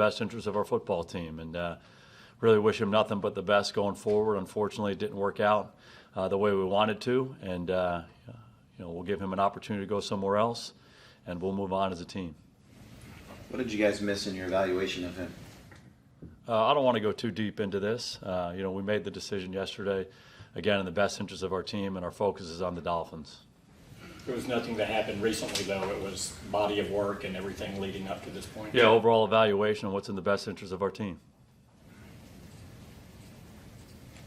best interest of our football team. And really wish him nothing but the best going forward. Unfortunately, it didn't work out the way we wanted to, and we'll give him an opportunity to go somewhere else, and we'll move on as a team. What did you guys miss in your evaluation of him? I don't want to go too deep into this. We made the decision yesterday, again, in the best interest of our team, and our focus is on the Dolphins. There was nothing that happened recently, though. It was body of work and everything leading up to this point. Yeah, overall evaluation of what's in the best interest of our team.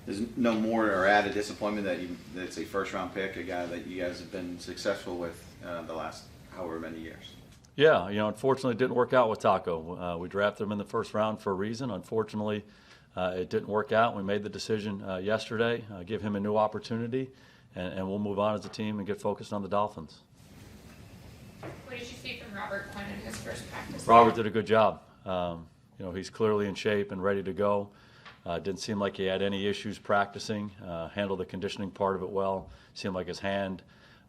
There's no more or added disappointment that it's a first-round pick, a guy that you guys have been successful with the last however many years. Yeah, unfortunately, it didn't work out with Taco. We drafted him in the first round for a reason. Unfortunately, it didn't work out. We made the decision yesterday, give him a new opportunity, and we'll move on as a team and get focused on the Dolphins. What did you see from Robert Quinn in his first practice? Robert did a good job. He's clearly in shape and ready to go. Didn't seem like he had any issues practicing. Handled the conditioning part of it well. Seemed like his hand,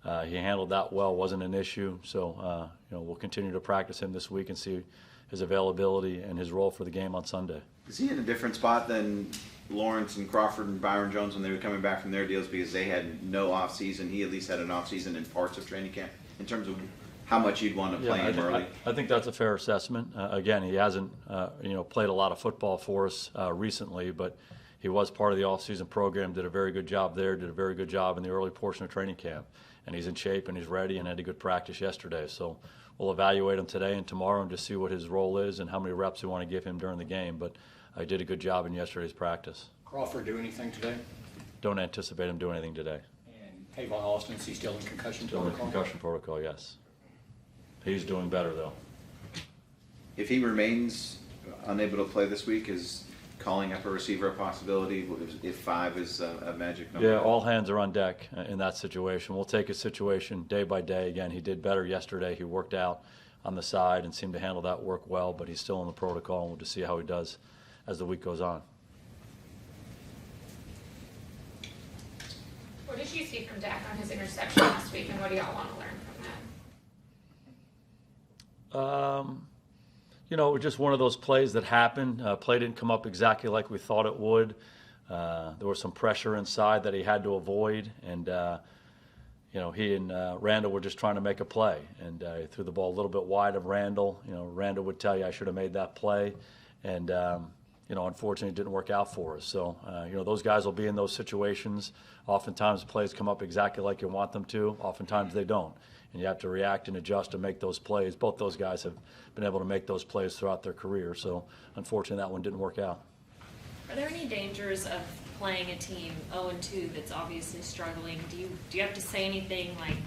he handled that well, wasn't an issue. So, we'll continue to practice him this week and see his availability and his role for the game on Sunday. Is he in a different spot than Lawrence and Crawford and Byron Jones when they were coming back from their deals because they had no offseason? He at least had an offseason in parts of training camp in terms of how much you'd want to play him early. I think that's a fair assessment. Again, he hasn't, played a lot of football for us recently, but he was part of the off-season program, did a very good job there, did a very good job in the early portion of training camp. And he's in shape and he's ready and had a good practice yesterday. So we'll evaluate him today and tomorrow and just see what his role is and how many reps we want to give him during the game. But I did a good job in yesterday's practice. Crawford do anything today? Don't anticipate him doing anything today. And Hayvon Austin, is he still in concussion protocol? Still in concussion protocol, yes. He's doing better, though. If he remains unable to play this week, is calling up a receiver a possibility if 5 is a magic number? Yeah, all hands are on deck in that situation. We'll take his situation day by day. Again, he did better yesterday. He worked out on the side and seemed to handle that work well, but he's still in the protocol, and we'll just see how he does as the week goes on. What did you see from Dak on his interception last week, and what do y'all want to learn from that? Just one of those plays that happened. Play didn't come up exactly like we thought it would. There was some pressure inside that he had to avoid, and he and Randall were just trying to make a play, and he threw the ball a little bit wide of Randall. Randall would tell you I should have made that play, and unfortunately it didn't work out for us. So those guys will be in those situations. Oftentimes plays come up exactly like you want them to. Oftentimes they don't. And you have to react and adjust and make those plays. Both those guys have been able to make those plays throughout their career. So, unfortunately, that one didn't work out. Are there any dangers of playing a team 0-2 that's obviously struggling? Do you have to say anything like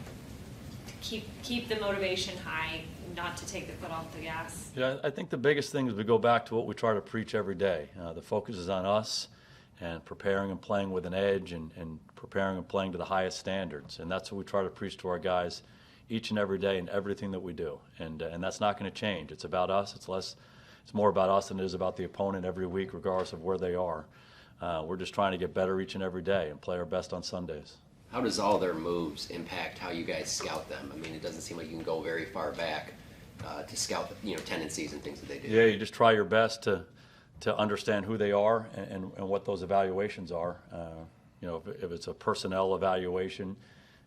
to keep the motivation high, not to take the foot off the gas? Yeah, I think the biggest thing is we go back to what we try to preach every day. The focus is on us and preparing and playing with an edge and preparing and playing to the highest standards. And that's what we try to preach to our guys each and every day in everything that we do, and that's not going to change. It's about us. It's more about us than it is about the opponent every week, regardless of where they are. We're just trying to get better each and every day and play our best on Sundays. How does all their moves impact how you guys scout them? I mean, it doesn't seem like you can go very far back to scout tendencies and things that they do. Yeah, you just try your best to understand who they are and what those evaluations are. If it's a personnel evaluation,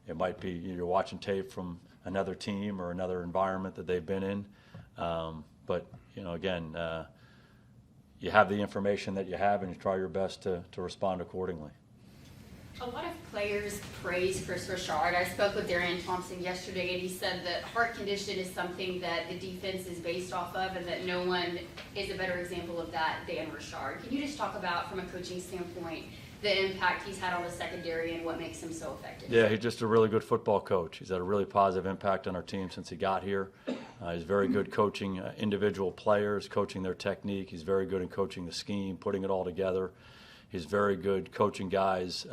it might be you're watching tape from another team or another environment that they've been in. But again, you have the information that you have, and you try your best to respond accordingly. A lot of players praise Chris Richard. I spoke with Darian Thompson yesterday, and he said that heart condition is something that the defense is based off of, and that no one is a better example of that than Richard. Can you just talk about, from a coaching standpoint, the impact he's had on the secondary and what makes him so effective? Yeah, he's just a really good football coach. He's had a really positive impact on our team since he got here. He's very good coaching individual players, coaching their technique. He's very good in coaching the scheme, putting it all together. He's very good coaching guys,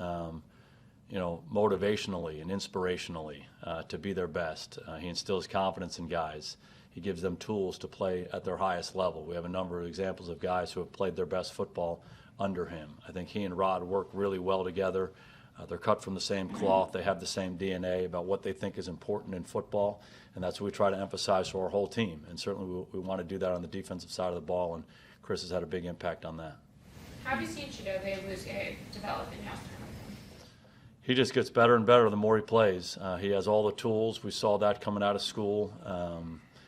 motivationally and inspirationally to be their best. He instills confidence in guys. He gives them tools to play at their highest level. We have a number of examples of guys who have played their best football under him. I think he and Rod work really well together. They're cut from the same cloth. They have the same DNA about what they think is important in football, and that's what we try to emphasize to our whole team. And certainly we want to do that on the defensive side of the ball, and Chris has had a big impact on that. How have you seen Chidobe Awuzie develop in your time? He just gets better and better the more he plays. He has all the tools. We saw that coming out of school.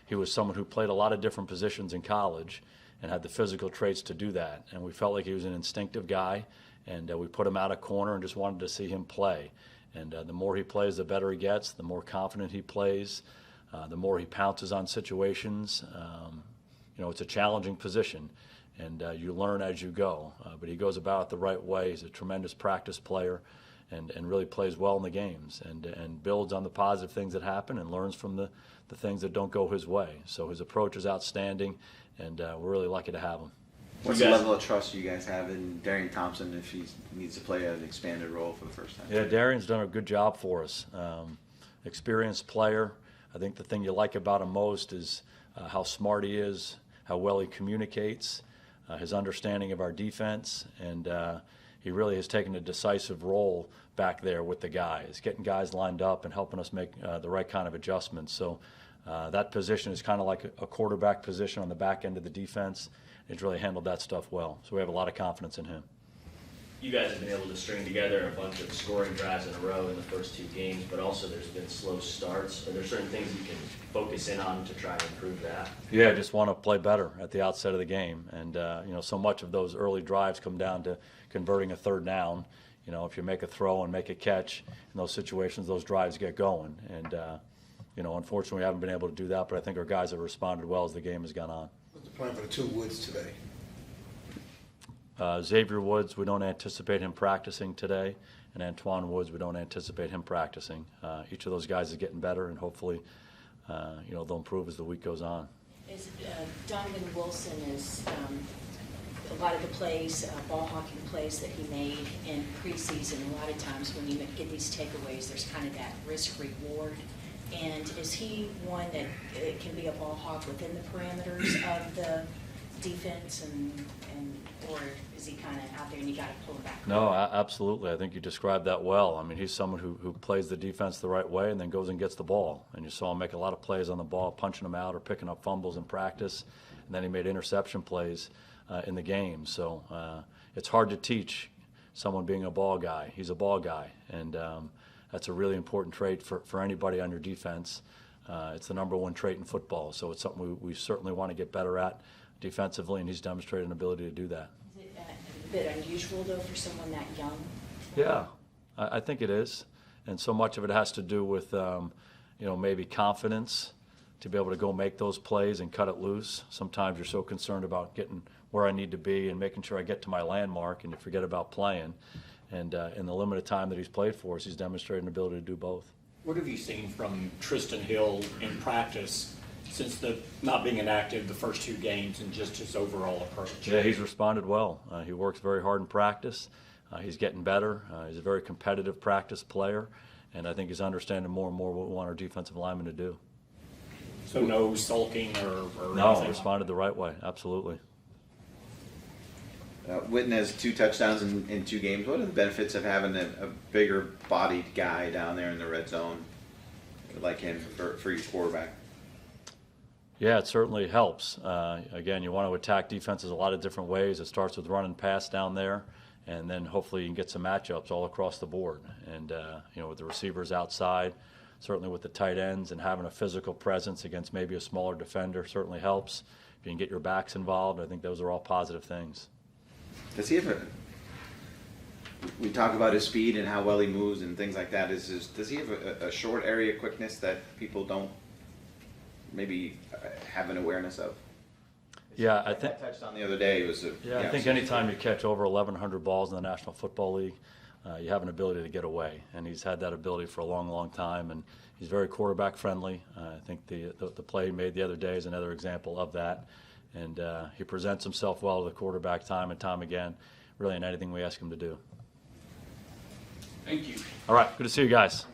He was someone who played a lot of different positions in college and had the physical traits to do that. And we felt like he was an instinctive guy, and we put him out of corner and just wanted to see him play. And the more he plays, the better he gets, the more confident he plays, the more he pounces on situations. It's a challenging position, and you learn as you go. But he goes about it the right way. He's a tremendous practice player and really plays well in the games and builds on the positive things that happen and learns from the things that don't go his way. So his approach is outstanding, and we're really lucky to have him. What's the level of trust you guys have in Darian Thompson if he needs to play an expanded role for the first time? Yeah, Darian's done a good job for us. Experienced player. I think the thing you like about him most is how smart he is, how well he communicates, his understanding of our defense, and he really has taken a decisive role back there with the guys, getting guys lined up and helping us make the right kind of adjustments. So that position is kind of like a quarterback position on the back end of the defense. He's really handled that stuff well. So we have a lot of confidence in him. You guys have been able to string together a bunch of scoring drives in a row in the first 2 games, but also there's been slow starts. Are there certain things you can focus in on to try and improve that? Yeah, I just want to play better at the outset of the game. And, so much of those early drives come down to converting a third down. If you make a throw and make a catch, in those situations, those drives get going. And, unfortunately, we haven't been able to do that, but I think our guys have responded well as the game has gone on. What's the plan for the 2 Woods today? Xavier Woods, we don't anticipate him practicing today, and Antoine Woods, we don't anticipate him practicing. Each of those guys is getting better, and hopefully, they'll improve as the week goes on. Donovan Wilson is a lot of the plays, ball hawking plays that he made in preseason. A lot of times when you get these takeaways, there's kind of that risk reward. And is he one that can be a ball hawk within the parameters of the defense, or is he kind of out there and you got to pull him back? No, absolutely. I think you described that well. I mean, he's someone who plays the defense the right way and then goes and gets the ball. And you saw him make a lot of plays on the ball, punching them out or picking up fumbles in practice. And then he made interception plays in the game. So it's hard to teach someone being a ball guy. He's a ball guy. And that's a really important trait for anybody on your defense. It's the #1 trait in football. So it's something we certainly want to get better at defensively, and he's demonstrated an ability to do that. Is it a bit unusual, though, for someone that young? Yeah, I think it is. And so much of it has to do with, maybe confidence to be able to go make those plays and cut it loose. Sometimes you're so concerned about getting where I need to be and making sure I get to my landmark, and you forget about playing. And in the limited time that he's played for us, he's demonstrated an ability to do both. What have you seen from Tristan Hill in practice since not being inactive the first 2 games and just his overall approach? Yeah, he's responded well. He works very hard in practice. He's getting better. He's a very competitive practice player, and I think he's understanding more and more what we want our defensive linemen to do. So no sulking or No, anything? responded the right way, absolutely. Witten has 2 touchdowns in 2 games. What are the benefits of having a bigger bodied guy down there in the red zone like him for your quarterback? Yeah, it certainly helps. Again, you want to attack defenses a lot of different ways. It starts with run and pass down there, and then hopefully you can get some matchups all across the board. And, with the receivers outside, certainly with the tight ends, and having a physical presence against maybe a smaller defender certainly helps. If you can get your backs involved, I think those are all positive things. Does he have we talk about his speed and how well he moves and things like that. Does he have a short area quickness that people don't maybe have an awareness of? Yeah, I think. I touched on the other day. I think anytime you catch over 1,100 balls in the National Football League, you have an ability to get away, and he's had that ability for a long, long time, and he's very quarterback friendly. I think the play he made the other day is another example of that, and he presents himself well to the quarterback time and time again, really in anything we ask him to do. Thank you. All right, good to see you guys.